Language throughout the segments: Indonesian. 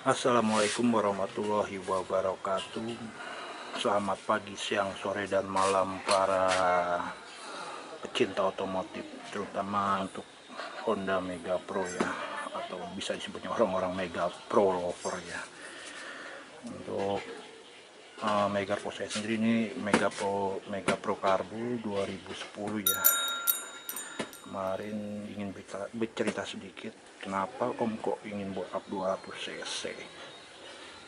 Assalamualaikum warahmatullahi wabarakatuh. Selamat pagi, siang, sore, dan malam para pecinta otomotif, terutama untuk Honda Mega Pro ya, atau bisa disebutnya orang-orang Mega Pro lover ya. Untuk Mega Pro saya sendiri ini Mega Pro Carbo 2010 ya. Kemarin ingin bercerita sedikit kenapa Om kok ingin buat up 200 cc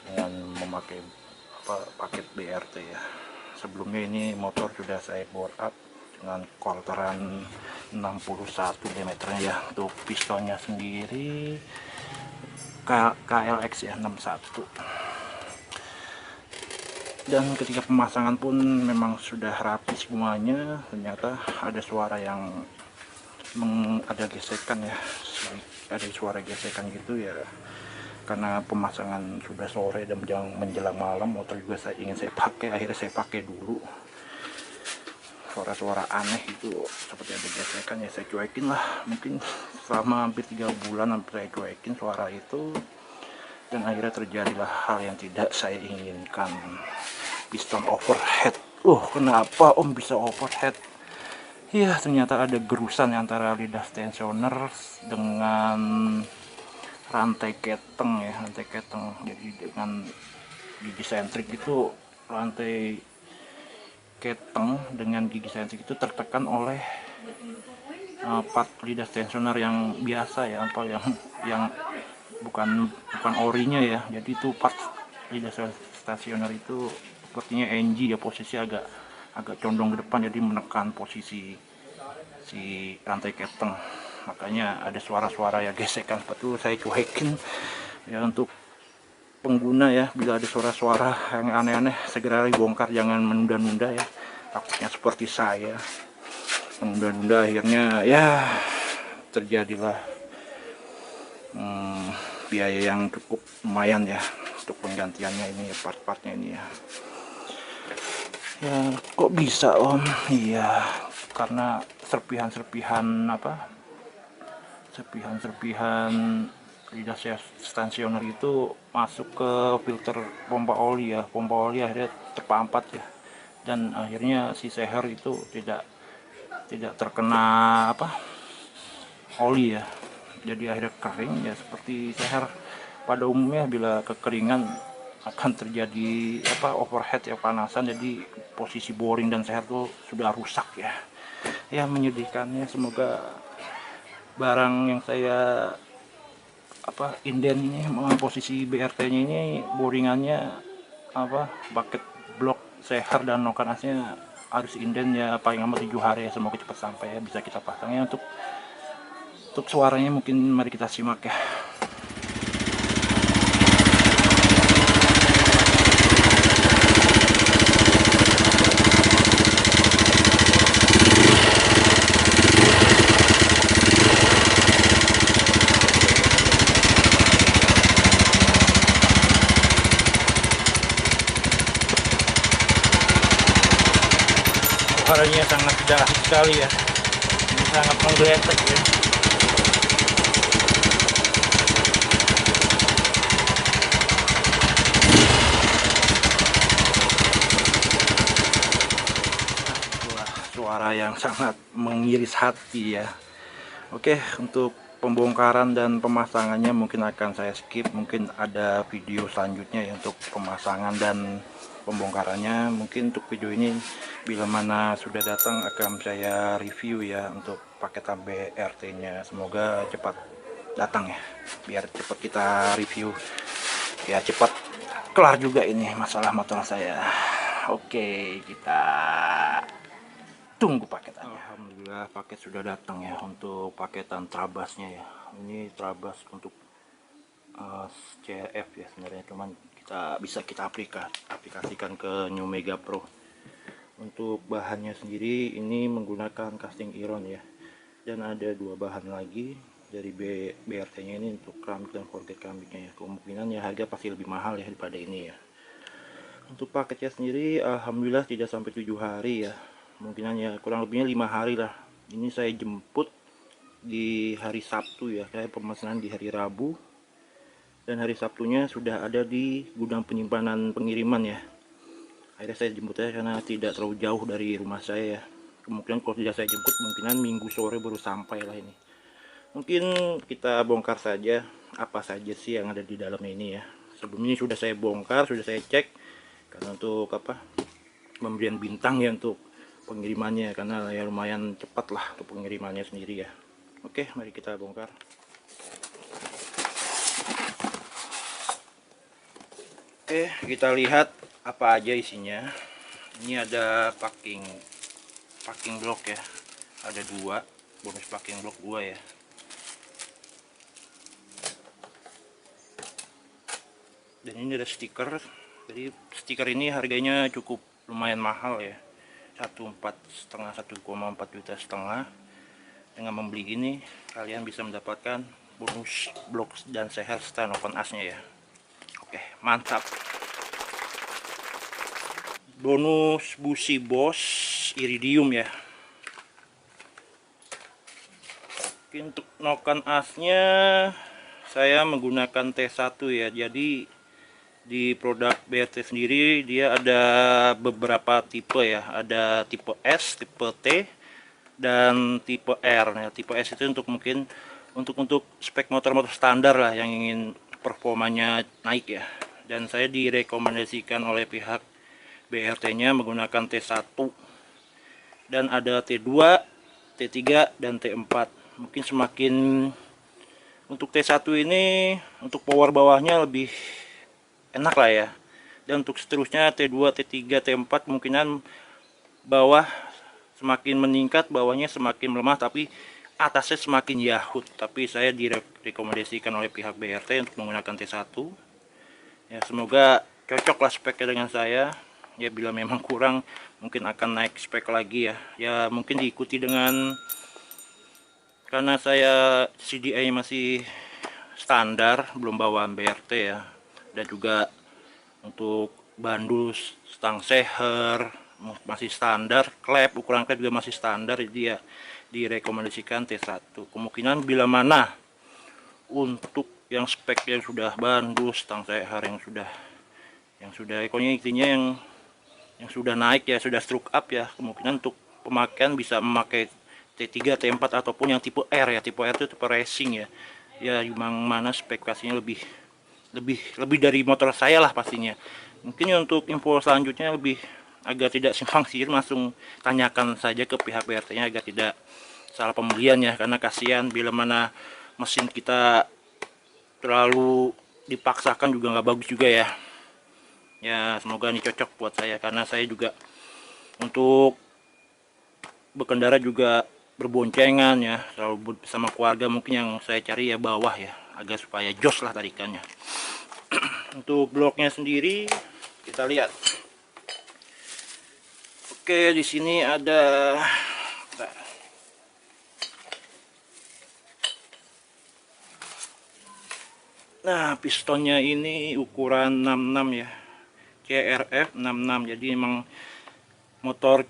dengan memakai paket BRT ya. Sebelumnya ini motor sudah saya bore up dengan kolteran 61 diameter ya. Untuk pistonnya sendiri KLX ya 61, dan ketika pemasangan pun memang sudah rapi semuanya. Ternyata ada suara yang ada gesekan ya, ada suara gesekan gitu ya, karena pemasangan sudah sore dan menjelang malam. Motor juga ingin saya pakai, akhirnya saya pakai dulu. Suara-suara aneh itu seperti ada gesekan ya, saya cuekin lah. Mungkin selama hampir 3 bulan saya cuekin suara itu, dan akhirnya terjadilah hal yang tidak saya inginkan. Piston overhead. Kenapa Om bisa overhead? Ya, ternyata ada gerusan antara lidah tensioner dengan rantai keteng ya, rantai keteng. Jadi dengan gigi sentrik itu, rantai keteng dengan gigi sentrik itu tertekan oleh part lidah tensioner yang biasa ya, apa yang bukan orinya ya. Jadi itu part lidah stasioner itu sepertinya NG ya, posisi agak condong ke depan, jadi menekan posisi si rantai keteng. Makanya ada suara-suara ya, gesekan seperti itu. Saya cuekin ya. Untuk pengguna ya, bila ada suara-suara yang aneh-aneh segera dibongkar, jangan menunda-nunda ya. Takutnya seperti saya menunda-nunda, akhirnya ya terjadilah biaya yang cukup lumayan ya untuk penggantiannya ini, part-partnya ini ya. Ya, kok bisa Om? Iya, karena serpihan-serpihan lidah stasioner itu masuk ke filter pompa oli ya. Pompa oli akhirnya terpampat ya, dan akhirnya si seher itu tidak terkena oli ya. Jadi akhirnya kering ya, seperti seher pada umumnya. Bila kekeringan akan terjadi overhead ya, panasan. Jadi posisi boring dan seher tuh sudah rusak ya. Ya, menyedihkannya. Semoga barang yang saya inden ini, posisi BRT-nya ini, boringannya bucket block seher dan noken asnya harus inden ya, paling lama 7 hari ya. Semoga cepat sampai ya, bisa kita pasangnya. Untuk suaranya mungkin mari kita simak ya. Suaranya sangat tidak asik sekali ya, ini sangat menggeletek ya. Suara yang sangat mengiris hati ya. Oke, untuk pembongkaran dan pemasangannya mungkin akan saya skip. Mungkin ada video selanjutnya ya untuk pemasangan dan pembongkarannya. Mungkin untuk video ini bila mana sudah datang akan saya review ya untuk paket BRT nya. Semoga cepat datang ya, biar cepat kita review ya, cepat kelar juga ini masalah motor saya. Oke, kita tunggu paketannya. Alhamdulillah paket sudah datang ya, untuk paketan trabasnya ya. Ini trabas untuk CRF ya sebenarnya, cuman kita aplikasikan ke New Mega Pro. Untuk bahannya sendiri ini menggunakan casting iron ya, dan ada 2 bahan lagi dari BRT nya ini untuk keramik dan forget keramiknya ya. Kemungkinan ya harga pasti lebih mahal ya daripada ini ya. Untuk paketnya sendiri alhamdulillah tidak sampai 7 hari ya, kemungkinan ya kurang lebihnya 5 hari lah. Ini saya jemput di hari Sabtu ya, kayak pemesanan di hari Rabu, dan hari Sabtunya sudah ada di gudang penyimpanan pengiriman ya. Akhirnya saya jemputnya karena tidak terlalu jauh dari rumah saya ya. Kemungkinan kalau tidak saya jemput, kemungkinan minggu sore baru sampai lah ini. Mungkin kita bongkar saja apa saja sih yang ada di dalam ini ya. Sebelumnya sudah saya bongkar, sudah saya cek karena untuk apa, pemberian bintang ya untuk pengirimannya, karena ya lumayan cepat lah untuk pengirimannya sendiri ya. Oke, mari kita bongkar. Oke, kita lihat apa aja isinya. Ini ada packing block ya, ada dua, bonus packing block 2 ya. Dan ini ada stiker. Jadi stiker ini harganya cukup lumayan mahal ya, 1,4 juta setengah. Dengan membeli ini kalian bisa mendapatkan bonus blok dan seher stand open asnya ya. Oke, mantap. Bonus busi bos iridium ya. Oke, untuk noken asnya saya menggunakan T1 ya. Jadi di produk BRT sendiri dia ada beberapa tipe ya, ada tipe S, tipe T, dan tipe R. Nah, tipe S itu untuk mungkin untuk spek motor-motor standar lah yang ingin performanya naik ya. Dan saya direkomendasikan oleh pihak BRT-nya menggunakan T1, dan ada T2, T3, dan T4. Mungkin semakin untuk T1 ini untuk power bawahnya lebih enak lah ya. Dan untuk seterusnya T2, T3, T4 kemungkinan bawah semakin meningkat, bawahnya semakin melemah, tapi atasnya semakin yahut. Tapi saya direkomendasikan oleh pihak BRT untuk menggunakan T1 ya. Semoga cocok lah speknya dengan saya ya. Bila memang kurang, mungkin akan naik spek lagi ya. Ya mungkin diikuti dengan, karena saya CDI masih standar, belum bawaan BRT ya. Dan juga untuk bandul stang seher masih standar, klep, ukuran klep juga masih standar, jadi ya direkomendasikan T1. Kemungkinan bila mana untuk yang spek yang sudah bandul stang seher yang sudah pokoknya intinya yang sudah naik ya, sudah stroke up ya, kemungkinan untuk pemakaian bisa memakai T3, T4 ataupun yang tipe R ya. Tipe R itu tipe racing ya. Ya memang mana spekasinya lebih dari motor saya lah pastinya. Mungkin untuk info selanjutnya lebih agak tidak simpang siur, langsung tanyakan saja ke pihak BRT-nya agar tidak salah pembelian ya, karena kasihan bila mana mesin kita terlalu dipaksakan juga nggak bagus juga ya. Ya semoga ini cocok buat saya, karena saya juga untuk berkendara juga berboncengan ya, selalu bersama keluarga. Mungkin yang saya cari ya bawah ya, agar supaya jos lah tarikannya. Untuk bloknya sendiri kita lihat. Oke, di sini ada nah, pistonnya ini ukuran 66 ya, CRF 66. Jadi emang motor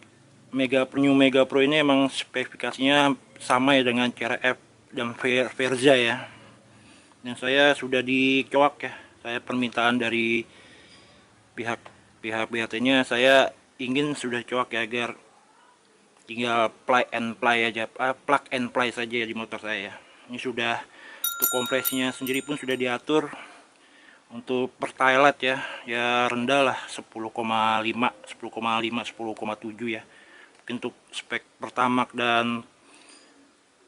New Mega Pro ini emang spesifikasinya sama ya dengan CRF dan Verza ya. Dan saya sudah dikoak ya, saya permintaan dari pihak BRT-nya, saya ingin sudah coak ya, agar tinggal plug and play saja ya di motor saya. Ini sudah untuk kompresinya sendiri pun sudah diatur untuk pertalite ya rendah lah, 10,5 10,7 ya. Mungkin untuk spek Pertamax dan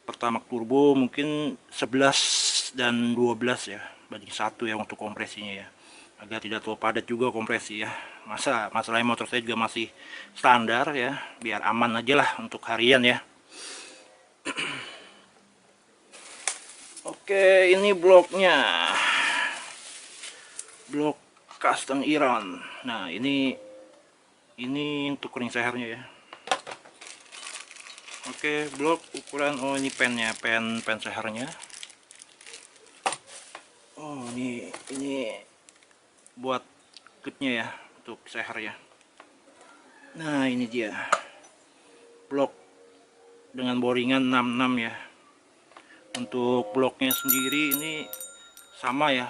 Pertamax turbo mungkin 11 dan 12 ya, banding 1 ya untuk kompresinya ya, agar tidak terlalu padat juga kompresi ya. Masalahnya motor saya juga masih standar ya, biar aman aja lah untuk harian ya. Oke, ini bloknya, blok custom iron. Nah ini untuk ring sehernya ya. Oke, blok ukuran, oh ini pennya, pen sehernya. Oh ini buat clipnya ya, untuk seher ya. Nah ini dia blok dengan boringan 66 ya. Untuk bloknya sendiri ini sama ya,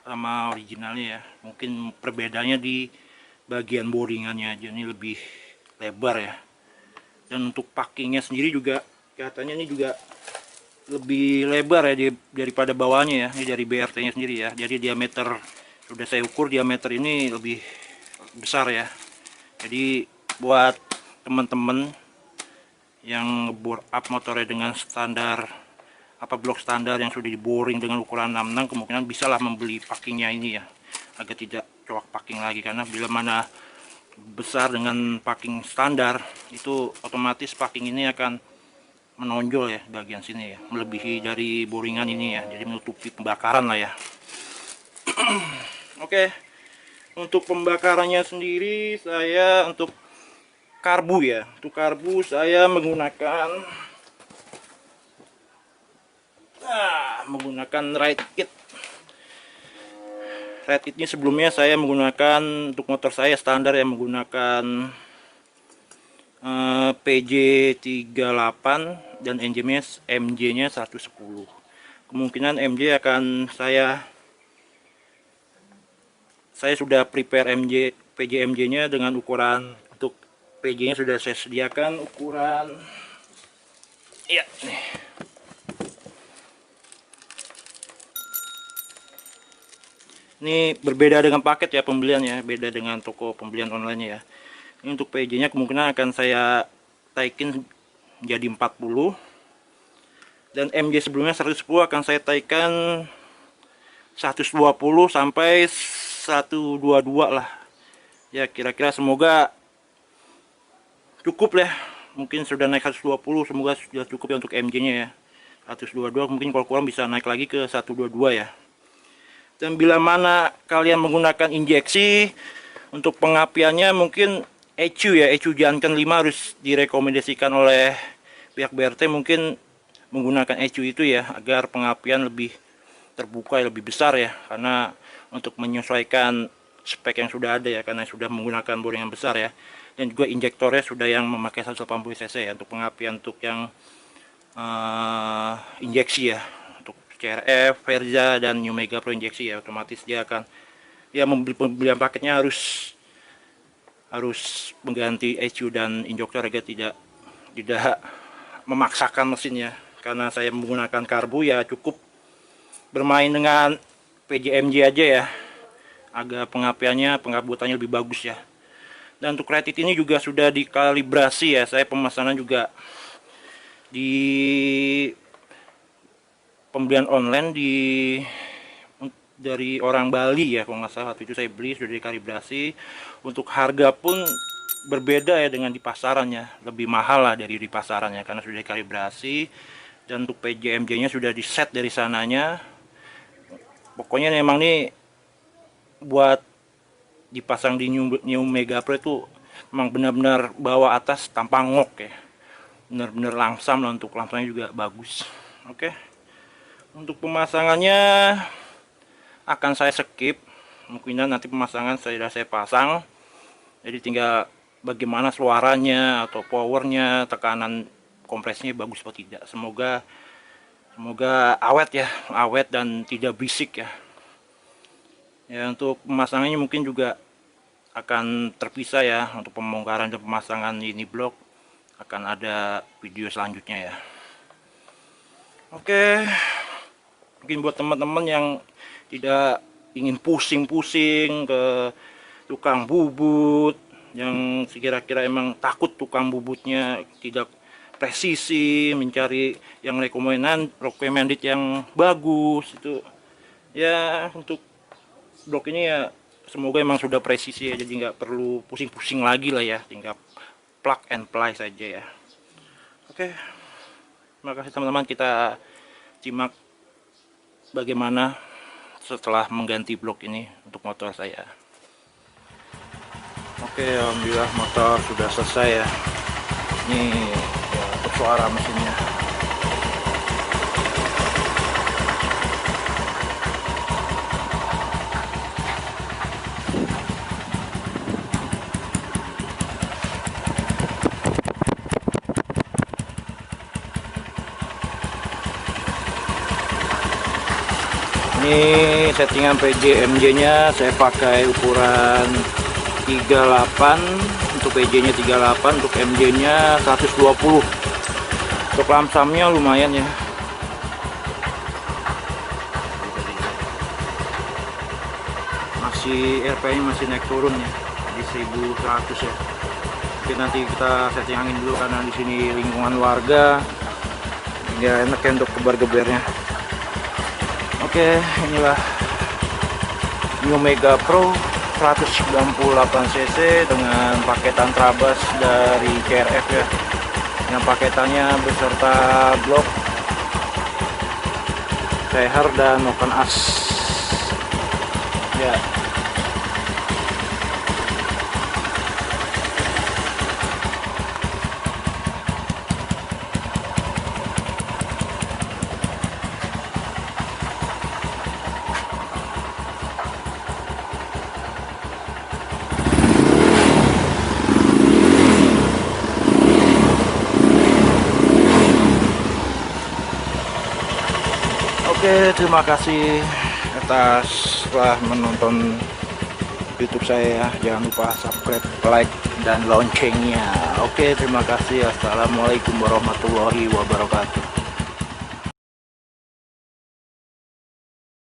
sama originalnya ya. Mungkin perbedaannya di bagian boringannya aja, ini lebih lebar ya. Dan untuk packingnya sendiri juga katanya ini juga lebih lebar ya daripada bawahnya ya. Ini dari BRT nya sendiri ya. Jadi diameter, sudah saya ukur diameter ini lebih besar ya. Jadi buat teman-teman yang bore up motornya dengan standar blok standar yang sudah di boring dengan ukuran 66, kemungkinan bisalah membeli packingnya ini ya, agar tidak coak packing lagi. Karena bila mana besar dengan packing standar, itu otomatis packing ini akan menonjol ya bagian sini ya, melebihi dari boringan ini ya, jadi menutupi pembakaran lah ya. Oke, untuk pembakarannya sendiri saya untuk karbu ya, untuk karbu saya menggunakan Ride Kit. Ride Kit ini sebelumnya saya menggunakan untuk motor saya standar yang menggunakan PJ38 dan MJ-nya 110. Kemungkinan MJ akan saya sudah prepare PJ-MJ-nya dengan ukuran, untuk PJ-nya sudah saya sediakan ukuran ya nih. Ini berbeda dengan paket ya pembeliannya, beda dengan toko pembelian online ya. Ini untuk PJ-nya kemungkinan akan saya taikin jadi 40, dan MJ sebelumnya 110 akan saya taikan 120 sampai 122 lah ya, kira-kira. Semoga cukup lah, mungkin sudah naik 120, semoga sudah cukup ya untuk MJ-nya ya. 122 mungkin kalau kurang bisa naik lagi ke 122 ya. Dan bila mana kalian menggunakan injeksi, untuk pengapiannya mungkin ECU ya, ECU Janken 5 harus direkomendasikan oleh pihak BRT, mungkin menggunakan ECU itu ya, agar pengapian lebih terbuka, lebih besar ya, karena untuk menyesuaikan spek yang sudah ada ya, karena sudah menggunakan boring yang besar ya. Dan juga injektornya sudah yang memakai 180 cc ya, untuk pengapian untuk yang injeksi ya, untuk CRF, Verza dan New Mega Pro injeksi ya, otomatis dia akan ya, pembelian paketnya harus mengganti ECU dan injektor agar tidak memaksakan mesinnya. Karena saya menggunakan karbu ya, cukup bermain dengan PJMJ aja ya, agar pengapiannya, pengabutannya lebih bagus ya. Dan untuk Ride Kit ini juga sudah dikalibrasi ya, saya pemesanan juga di pembelian online dari orang Bali ya, kalau nggak salah. Waktu itu saya beli sudah dikalibrasi. Untuk harga pun berbeda ya dengan di pasarannya, lebih mahal lah dari di pasarannya karena sudah dikalibrasi. Dan untuk PJMJ nya sudah di set dari sananya. Pokoknya memang nih buat dipasang di New Mega Pro itu memang benar-benar bawa atas tanpa ngok ya, benar-benar langsam lah, untuk langsungnya juga bagus. Oke, untuk pemasangannya akan saya skip, mungkin nanti pemasangan saya pasang, jadi tinggal bagaimana suaranya atau powernya, tekanan kompresnya bagus atau tidak. Semoga awet ya, awet dan tidak berisik ya. Ya, untuk pemasangannya mungkin juga akan terpisah ya, untuk pembongkaran dan pemasangan ini blok akan ada video selanjutnya ya. Oke, mungkin buat teman-teman yang tidak ingin pusing-pusing ke tukang bubut, yang sekira-kira emang takut tukang bubutnya tidak presisi, mencari yang recommended yang bagus itu ya, untuk blok ini ya semoga emang sudah presisi ya, jadi nggak perlu pusing-pusing lagi lah ya, tinggal plug and play saja ya. Oke, terima kasih teman-teman, kita simak bagaimana setelah mengganti blok ini untuk motor saya. Oke, alhamdulillah motor sudah selesai ya. Ini ya, untuk suara mesinnya. Ini settingan PJ MJ nya saya pakai ukuran 38, untuk PJ nya 38, untuk MJ nya 120. Untuk lamsamnya lumayan ya, masih RP nya masih naik turun ya, di 1100 ya. Oke, nanti kita setting angin dulu karena di sini lingkungan warga ya, enak ya untuk gebar-gebernya. Oke, inilah New Mega Pro 198 cc dengan paketan trabas dari CRF ya, yang paketannya beserta blok seher dan open as ya. Oke, terima kasih atas telah menonton YouTube saya. Jangan lupa subscribe, like, dan loncengnya. Oke, terima kasih. Assalamualaikum warahmatullahi wabarakatuh.